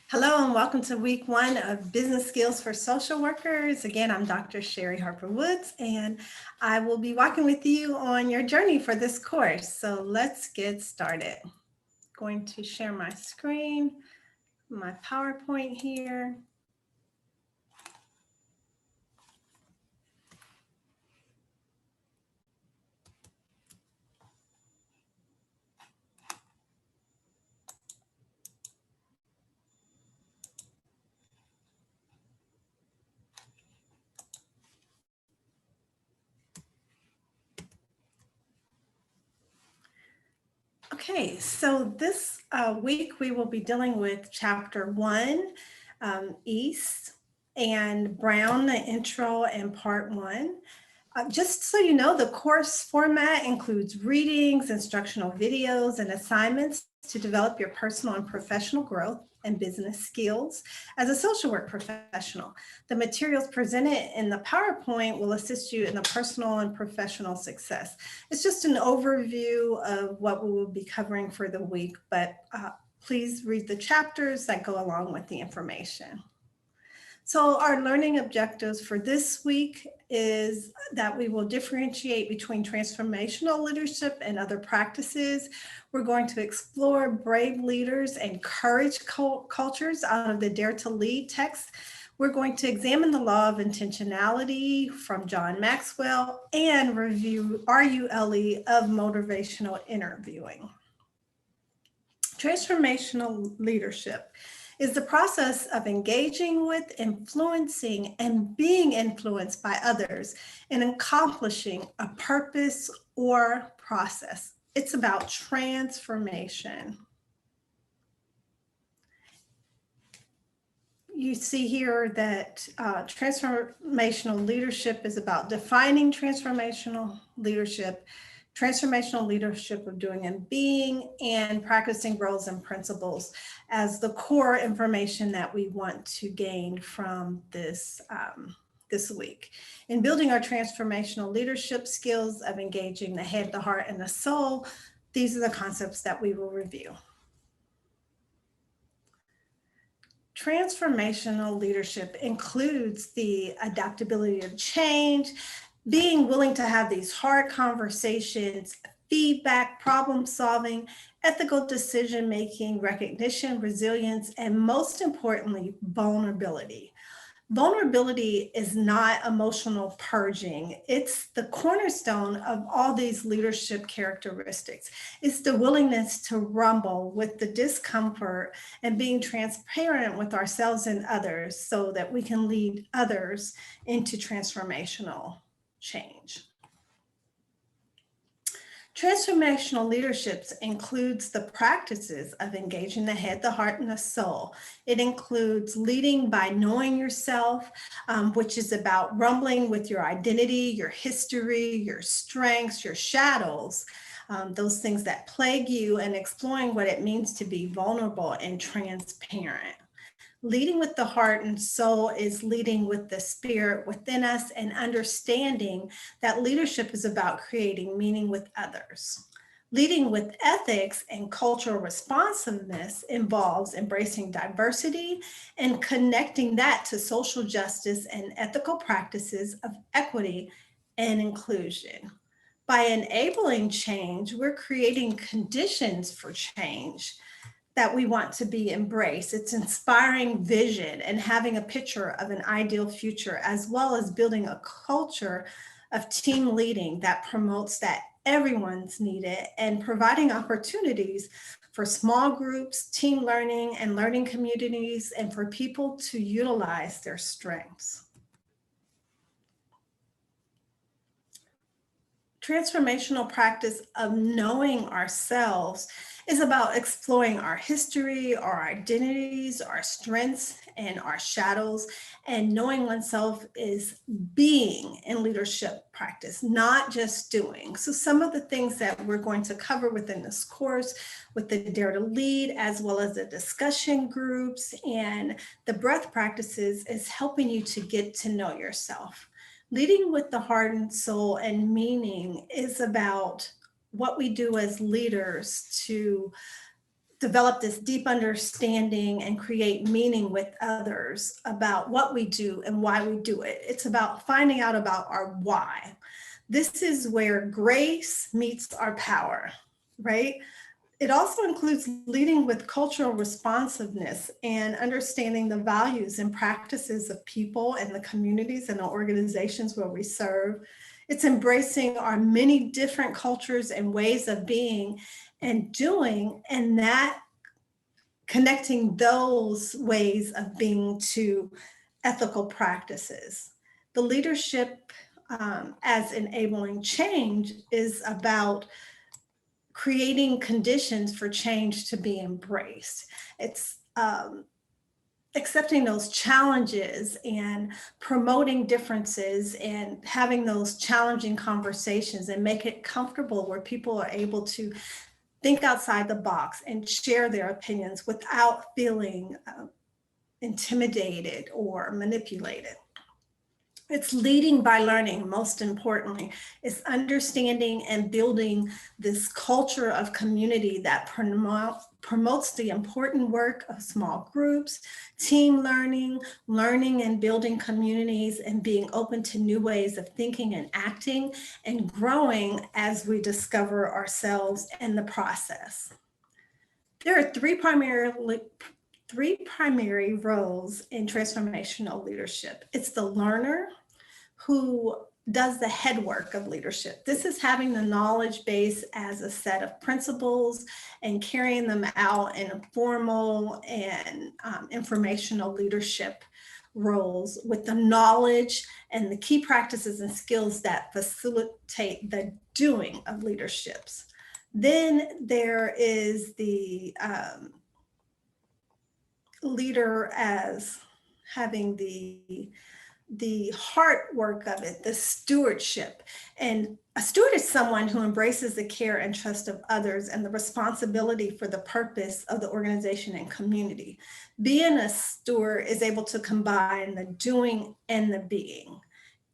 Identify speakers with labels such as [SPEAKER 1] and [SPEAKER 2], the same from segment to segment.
[SPEAKER 1] Hello and welcome to week one of Business Skills for Social Workers. Again, I'm Dr. Sherry Harper Woods, and I will be walking with you on your journey for this course. So let's get started. Going to share my screen, my PowerPoint here. Okay, so this week we will be dealing with chapter one, East, and Brown, the intro and part one. Just so you know, the course format includes readings, instructional videos, and assignments to develop your personal and professional growth and business skills as a social work professional. The materials presented in the PowerPoint will assist you in the personal and professional success. It's just an overview of what we will be covering for the week, but please read the chapters that go along with the information. So our learning objectives for this week is that we will differentiate between transformational leadership and other practices. We're going to explore brave leaders and courage cultures out of the Dare to Lead text. We're going to examine the law of intentionality from John Maxwell and review RULE of motivational interviewing. Transformational leadership is the process of engaging with, influencing, and being influenced by others in accomplishing a purpose or process. It's about transformation. You see here that transformational leadership is about defining transformational leadership of doing and being, and practicing roles and principles as the core information that we want to gain from this week. In building our transformational leadership skills of engaging the head, the heart, and the soul, these are the concepts that we will review. Transformational leadership includes the adaptability to change, being willing to have these hard conversations, feedback, problem solving, ethical decision making, recognition, resilience, and most importantly, vulnerability. Vulnerability is not emotional purging. It's the cornerstone of all these leadership characteristics. It's the willingness to rumble with the discomfort and being transparent with ourselves and others so that we can lead others into transformational change. Transformational leadership includes the practices of engaging the head, the heart, and the soul. It includes leading by knowing yourself, which is about rumbling with your identity, your history, your strengths, your shadows, those things that plague you, and exploring what it means to be vulnerable and transparent. Leading with the heart and soul is leading with the spirit within us and understanding that leadership is about creating meaning with others. Leading with ethics and cultural responsiveness involves embracing diversity and connecting that to social justice and ethical practices of equity and inclusion. By enabling change, we're creating conditions for change that we want to be embraced. It's inspiring vision and having a picture of an ideal future, as well as building a culture of team leading that promotes that everyone's needed and providing opportunities for small groups, team learning, and learning communities, and for people to utilize their strengths. Transformational practice of knowing ourselves is about exploring our history, our identities, our strengths, and our shadows. And knowing oneself is being in leadership practice, not just doing. So some of the things that we're going to cover within this course with the Dare to Lead, as well as the discussion groups and the breath practices, is helping you to get to know yourself. Leading with the heart and soul and meaning is about what we do as leaders to develop this deep understanding and create meaning with others about what we do and why we do it. It's about finding out about our why. This is where grace meets our power, right? It also includes leading with cultural responsiveness and understanding the values and practices of people and the communities and the organizations where we serve. It's embracing our many different cultures and ways of being and doing, and that connecting those ways of being to ethical practices. The leadership as enabling change is about creating conditions for change to be embraced. It's accepting those challenges and promoting differences and having those challenging conversations and make it comfortable where people are able to think outside the box and share their opinions without feeling intimidated or manipulated. It's leading by learning, most importantly. It's understanding and building this culture of community that promotes the important work of small groups, team learning, learning and building communities, and being open to new ways of thinking and acting and growing as we discover ourselves in the process. There are three primary roles in transformational leadership. It's the learner who does the head work of leadership. This is having the knowledge base as a set of principles and carrying them out in a formal and informational leadership roles with the knowledge and the key practices and skills that facilitate the doing of leaderships. Then there is the leader as having the heart work of it, the stewardship. And a steward is someone who embraces the care and trust of others and the responsibility for the purpose of the organization and community. Being a steward is able to combine the doing and the being.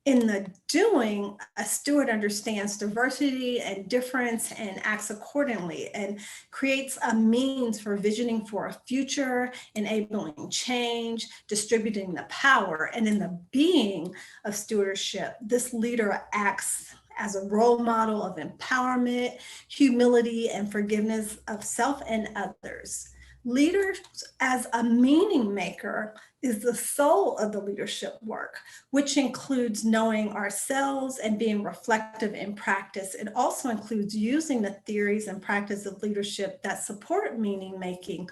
[SPEAKER 1] In the doing, a steward understands diversity and difference and acts accordingly and creates a means for visioning for a future, enabling change, distributing the power. And in the being of stewardship, this leader acts as a role model of empowerment, humility, and forgiveness of self and others. Leaders as a meaning maker is the soul of the leadership work, which includes knowing ourselves and being reflective in practice. It also includes using the theories and practice of leadership that support meaning making,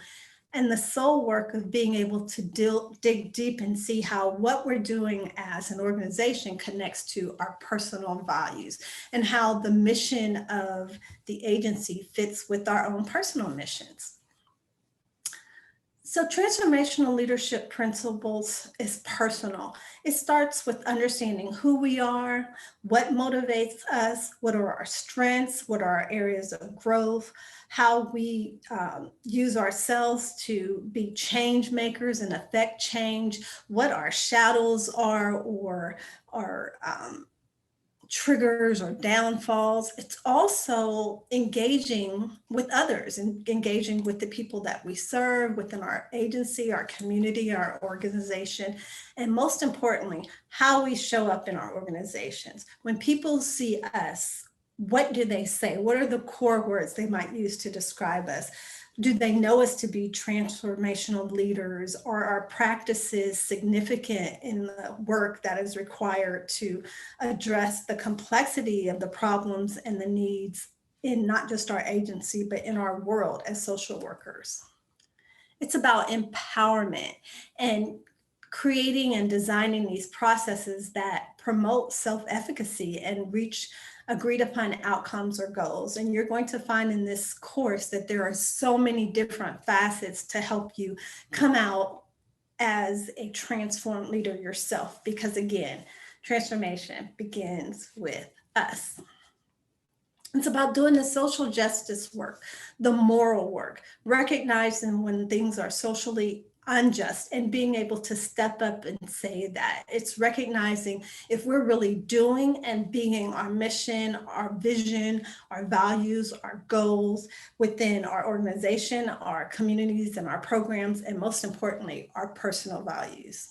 [SPEAKER 1] and the soul work of being able to dig deep and see how what we're doing as an organization connects to our personal values and how the mission of the agency fits with our own personal missions. So transformational leadership principles is personal. It starts with understanding who we are, what motivates us, what are our strengths, what are our areas of growth, how we use ourselves to be change makers and affect change, what our shadows are or our triggers or downfalls. It's also engaging with others and engaging with the people that we serve within our agency, our community, our organization, and most importantly, how we show up in our organizations. When people see us, what do they say? What are the core words they might use to describe us? Do they know us to be transformational leaders? Or are practices significant in the work that is required to address the complexity of the problems and the needs in not just our agency, but in our world as social workers? It's about empowerment and creating and designing these processes that promote self-efficacy and reach agreed upon outcomes or goals. And you're going to find in this course that there are so many different facets to help you come out as a transformed leader yourself, because again, transformation begins with us. It's about doing the social justice work, the moral work, recognizing when things are socially unjust, and being able to step up and say that. It's recognizing if we're really doing and being our mission, our vision, our values, our goals within our organization, our communities, and our programs, and most importantly, our personal values.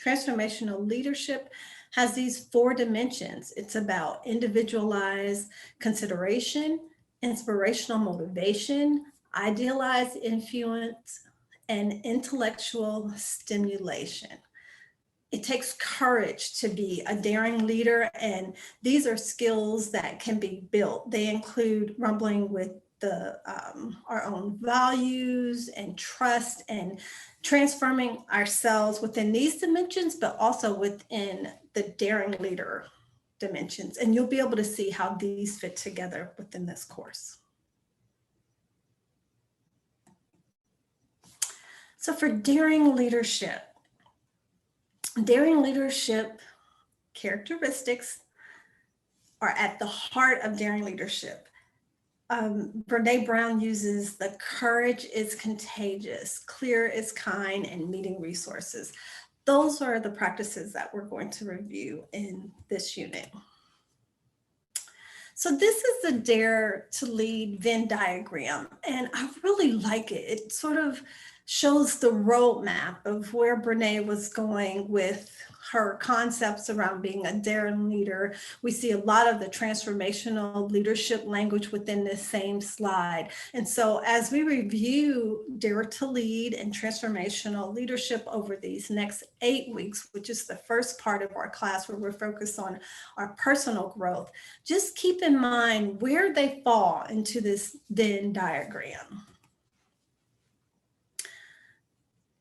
[SPEAKER 1] Transformational leadership has these 4 dimensions. It's about individualized consideration, inspirational motivation, idealized influence, and intellectual stimulation. It takes courage to be a daring leader, and these are skills that can be built. They include rumbling with our own values and trust, and transforming ourselves within these dimensions, but also within the daring leader dimensions. And you'll be able to see how these fit together within this course. So for daring leadership characteristics are at the heart of daring leadership. Brene Brown uses the courage is contagious, clear is kind, and meeting resources. Those are the practices that we're going to review in this unit. So this is the Dare to Lead Venn diagram, and I really like it. It sort of shows the roadmap of where Brene was going with her concepts around being a daring leader. We see a lot of the transformational leadership language within this same slide. And so as we review Dare to Lead and transformational leadership over these next 8 weeks, which is the first part of our class where we're focused on our personal growth, just keep in mind where they fall into this Venn diagram.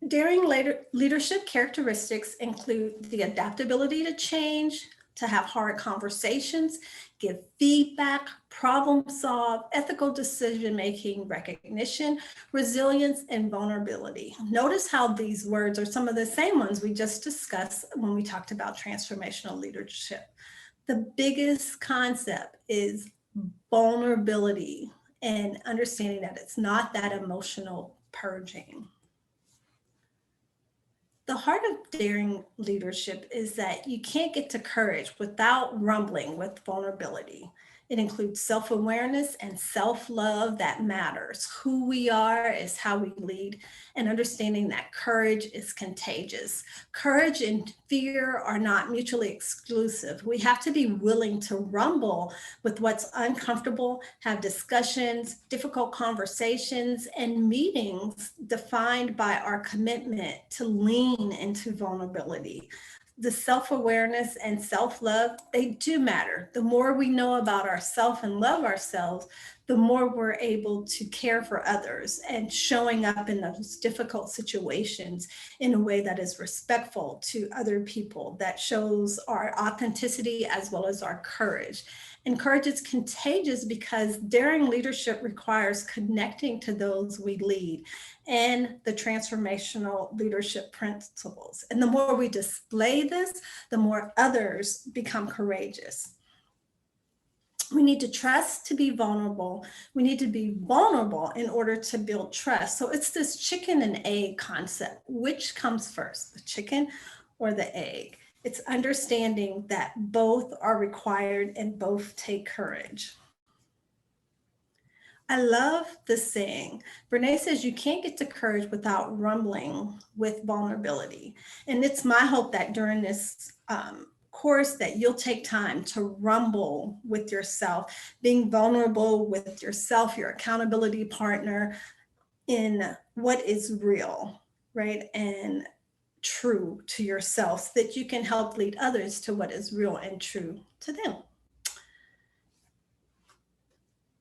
[SPEAKER 1] Daring leadership characteristics include the adaptability to change, to have hard conversations, give feedback, problem solve, ethical decision-making, recognition, resilience, and vulnerability. Notice how these words are some of the same ones we just discussed when we talked about transformational leadership. The biggest concept is vulnerability and understanding that it's not that emotional purging. The heart of daring leadership is that you can't get to courage without rumbling with vulnerability. It includes self-awareness and self-love that matters. Who we are is how we lead, and understanding that courage is contagious. Courage and fear are not mutually exclusive. We have to be willing to rumble with what's uncomfortable, have discussions, difficult conversations, and meetings defined by our commitment to lean into vulnerability. The self-awareness and self-love, they do matter. The more we know about ourselves and love ourselves, the more we're able to care for others and showing up in those difficult situations in a way that is respectful to other people, that shows our authenticity as well as our courage. And courage is contagious because daring leadership requires connecting to those we lead and the transformational leadership principles. And the more we display this, the more others become courageous. We need to trust to be vulnerable. We need to be vulnerable in order to build trust. So it's this chicken and egg concept. Which comes first, the chicken or the egg? It's understanding that both are required and both take courage. I love the saying. Brene says you can't get to courage without rumbling with vulnerability. And it's my hope that during this course that you'll take time to rumble with yourself, being vulnerable with yourself, your accountability partner, in what is real, right? And true to yourself, so that you can help lead others to what is real and true to them.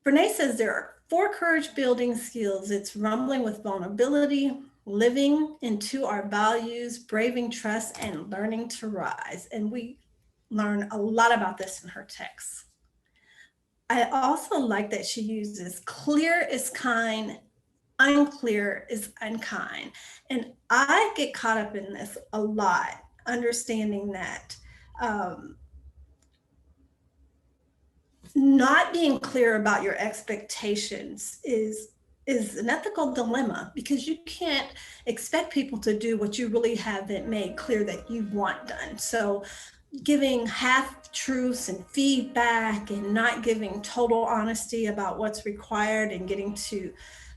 [SPEAKER 1] Brene says there are 4 courage building skills. It's rumbling with vulnerability, living into our values, braving trust, and learning to rise. And we learn a lot about this in her text. I also like that she uses clear is kind, unclear is unkind. And I get caught up in this a lot, understanding that not being clear about your expectations is is an ethical dilemma because you can't expect people to do what you really haven't made clear that you want done. So giving half truths and feedback and not giving total honesty about what's required and getting to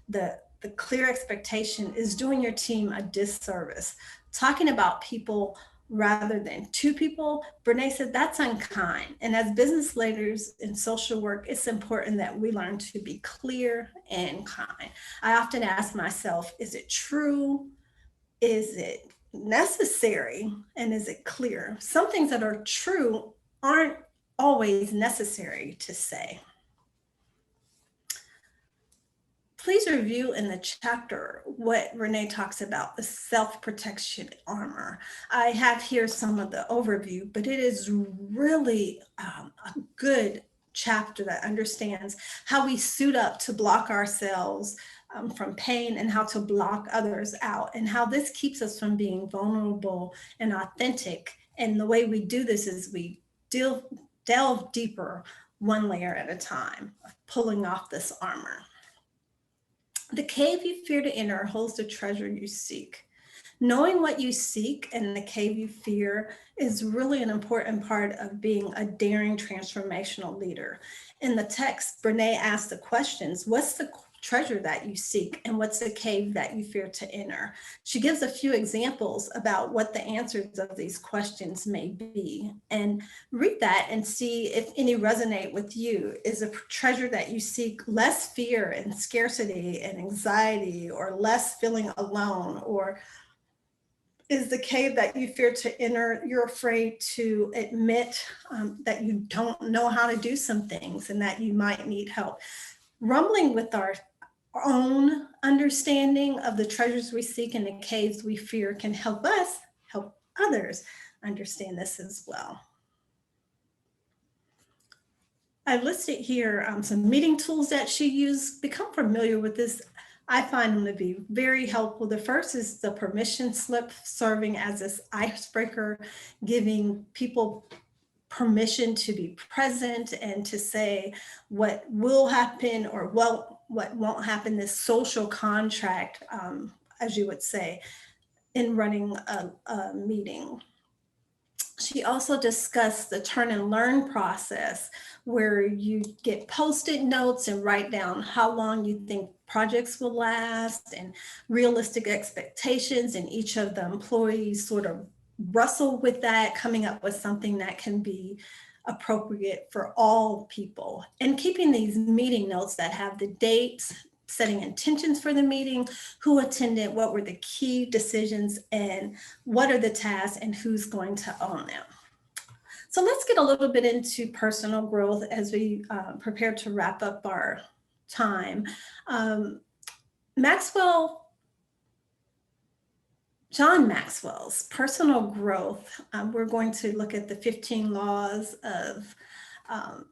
[SPEAKER 1] the clear expectation is doing your team a disservice. Talking about people rather than two people, Brene said that's unkind. And as business leaders in social work, it's important that we learn to be clear and kind. I often ask myself, is it true? Is it necessary? And is it clear? Some things that are true aren't always necessary to say. Please review in the chapter what Renee talks about, the self-protection armor. I have here some of the overview, but it is really a good chapter that understands how we suit up to block ourselves from pain and how to block others out, and how this keeps us from being vulnerable and authentic. And the way we do this is we delve deeper one layer at a time, pulling off this armor. The cave you fear to enter holds the treasure you seek. Knowing what you seek and the cave you fear is really an important part of being a daring transformational leader. In the text, Brene asks the questions, what's the treasure that you seek and what's the cave that you fear to enter? She gives a few examples about what the answers of these questions may be. And read that and see if any resonate with you. Is a treasure that you seek less fear and scarcity and anxiety, or less feeling alone, or is the cave that you fear to enter, you're afraid to admit that you don't know how to do some things and that you might need help? Rumbling with our own understanding of the treasures we seek and the caves we fear can help us help others understand this as well. I've listed here some meeting tools that she used. Become familiar with this. I find them to be very helpful. The first is the permission slip, serving as this icebreaker, giving people permission to be present and to say what will happen or what won't happen, this social contract, as you would say, in running a meeting. She also discussed the turn and learn process, where you get post-it notes and write down how long you think projects will last and realistic expectations, and each of the employees sort of wrestle with that, coming up with something that can be appropriate for all people. And keeping these meeting notes that have the dates, setting intentions for the meeting, who attended, what were the key decisions, and what are the tasks and who's going to own them. So let's get a little bit into personal growth as we prepare to wrap up our time. John Maxwell's personal growth, we're going to look at the 15 laws of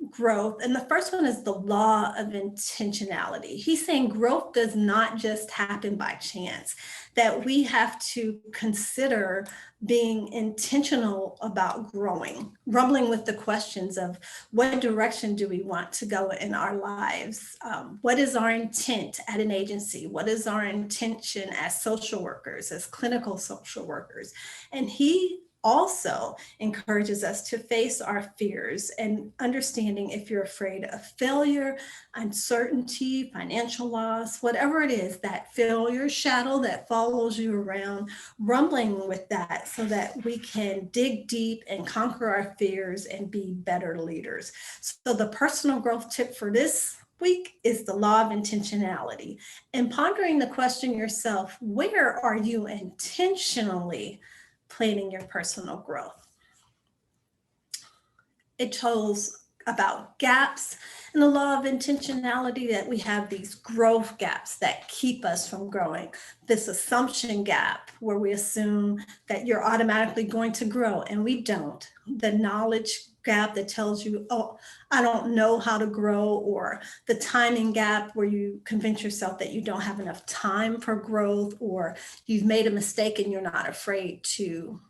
[SPEAKER 1] growth. And the first one is the law of intentionality. He's saying growth does not just happen by chance, that we have to consider being intentional about growing, rumbling with the questions of what direction do we want to go in our lives? What is our intent at an agency? What is our intention as social workers, as clinical social workers? And he also encourages us to face our fears, and understanding if you're afraid of failure, uncertainty, financial loss, whatever it is, that failure shadow that follows you around, rumbling with that so that we can dig deep and conquer our fears and be better leaders. So the personal growth tip for this week is the law of intentionality, and pondering the question yourself, where are you intentionally planning your personal growth? It tells about gaps in the law of intentionality, that we have these growth gaps that keep us from growing. This assumption gap, where we assume that you're automatically going to grow and we don't. The knowledge gap that tells you, oh, I don't know how to grow, or the timing gap, where you convince yourself that you don't have enough time for growth, or you've made a mistake and you're not afraid to,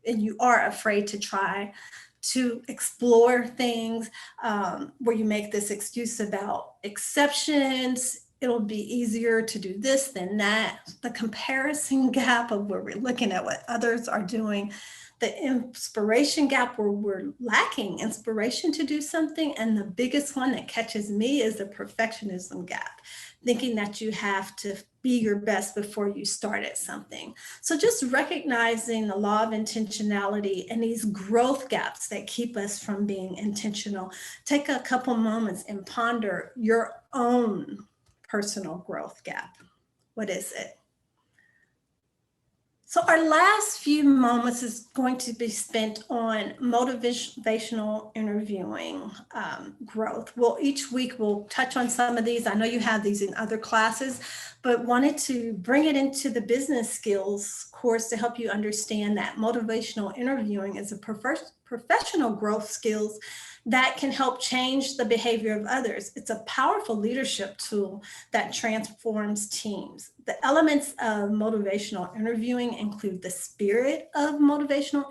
[SPEAKER 1] and you are afraid to try to explore things, where you make this excuse about exceptions it'll be easier to do this than that. The comparison gap of where we're looking at what others are doing, the inspiration gap where we're lacking inspiration to do something. And the biggest one that catches me is the perfectionism gap, thinking that you have to be your best before you start at something. So just recognizing the law of intentionality and these growth gaps that keep us from being intentional. Take a couple moments and ponder your own personal growth gap. What is it? So our last few moments is going to be spent on motivational interviewing growth. Well, each week we'll touch on some of these. I know you have these in other classes, but wanted to bring it into the business skills course to help you understand that motivational interviewing is a professional growth skills that can help change the behavior of others. It's a powerful leadership tool that transforms teams. The elements of motivational interviewing include the spirit of motivational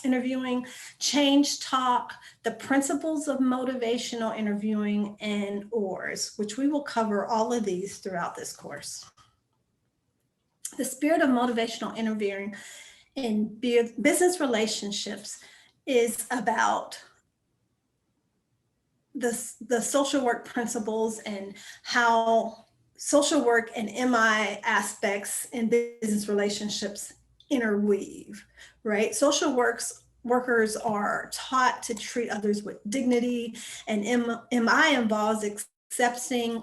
[SPEAKER 1] interviewing, change talk, the principles of motivational interviewing, and OARS, which we will cover all of these throughout this course. The spirit of motivational interviewing in business relationships is about the social work principles and how social work and MI aspects in business relationships interweave, right? Social workers are taught to treat others with dignity, and MI involves accepting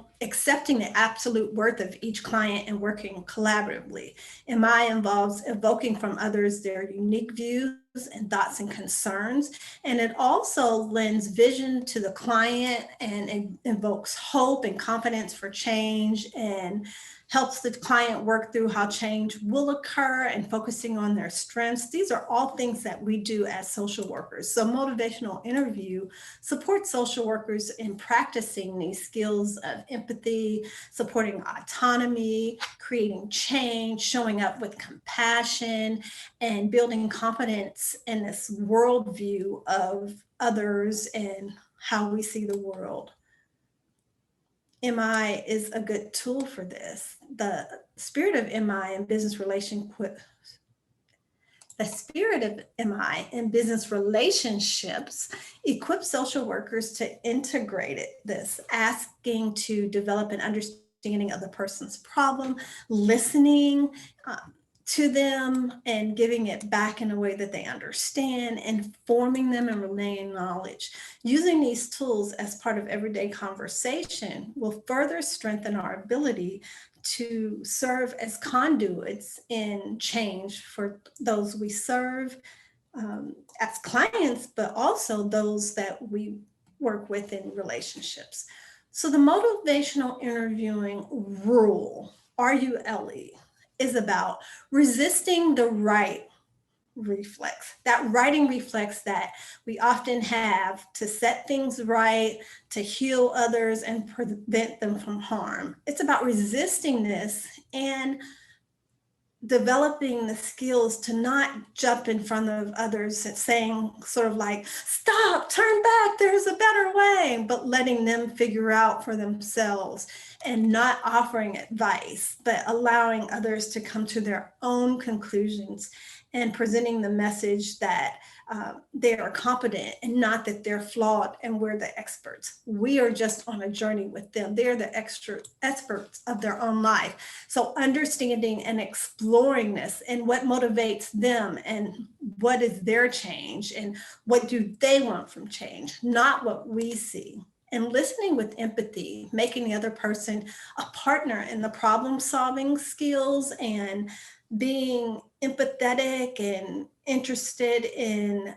[SPEAKER 1] the absolute worth of each client and working collaboratively. MI involves evoking from others their unique views and thoughts and concerns. And it also lends vision to the client and it invokes hope and confidence for change and helps the client work through how change will occur and focusing on their strengths. These are all things that we do as social workers. So motivational interview supports social workers in practicing these skills of empathy, supporting autonomy, creating change, showing up with compassion, and building confidence in this worldview of others and how we see the world. MI is a good tool for this. The spirit of MI in business relationships equips social workers to integrate this, asking to develop an understanding of the person's problem, listening to them and giving it back in a way that they understand, informing them and relaying knowledge. Using these tools as part of everyday conversation will further strengthen our ability to serve as conduits in change for those we serve as clients, but also those that we work with in relationships. So the motivational interviewing rule, RULE, is about resisting the right reflex, that righting reflex that we often have to set things right, to heal others and prevent them from harm. It's about resisting this and developing the skills to not jump in front of others and saying sort of like, stop, turn back, there's a better way, but letting them figure out for themselves and not offering advice, but allowing others to come to their own conclusions and presenting the message that they are competent and not that they're flawed and we're the experts. We are just on a journey with them. They're the experts of their own life. So understanding and exploring this and what motivates them and what is their change and what do they want from change, not what we see. And listening with empathy, making the other person a partner in the problem solving skills and being empathetic and interested in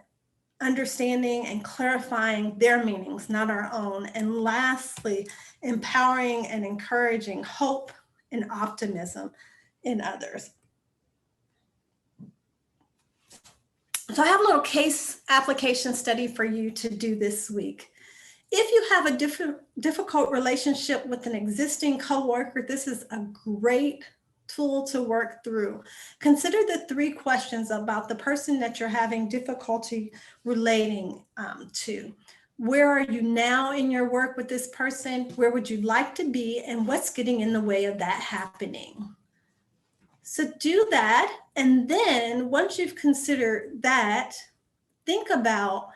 [SPEAKER 1] understanding and clarifying their meanings, not our own. And lastly, empowering and encouraging hope and optimism in others. So I have a little case application study for you to do this week. If you have a difficult relationship with an existing coworker, this is a great tool to work through. Consider the 3 questions about the person that you're having difficulty relating to. Where are you now in your work with this person? Where would you like to be? And what's getting in the way of that happening? So do that. And then once you've considered that, think about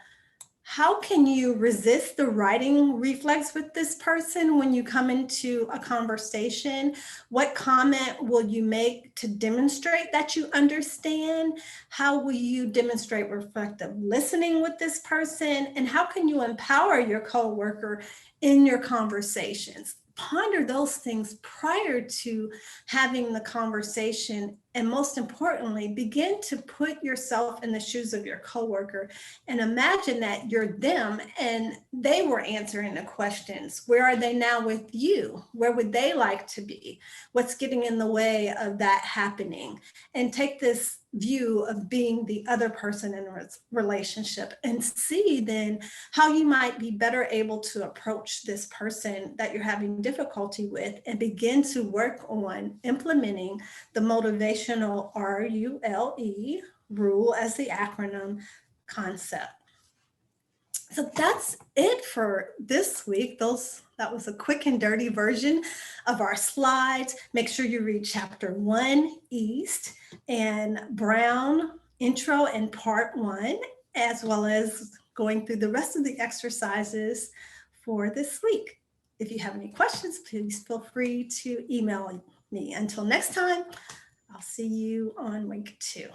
[SPEAKER 1] how can you resist the writing reflex with this person when you come into a conversation? What comment will you make to demonstrate that you understand? How will you demonstrate reflective listening with this person? And how can you empower your coworker in your conversations? Ponder those things prior to having the conversation. And most importantly, begin to put yourself in the shoes of your coworker and imagine that you're them and they were answering the questions. Where are they now with you? Where would they like to be? What's getting in the way of that happening? And take this view of being the other person in a relationship and see then how you might be better able to approach this person that you're having difficulty with and begin to work on implementing the motivational RULE rule as the acronym concept. So that's it for this week. That was a quick and dirty version of our slides. Make sure you read chapter 1 East and Brown intro and part 1, as well as going through the rest of the exercises for this week. If you have any questions, please feel free to email me. Until next time, I'll see you on week 2.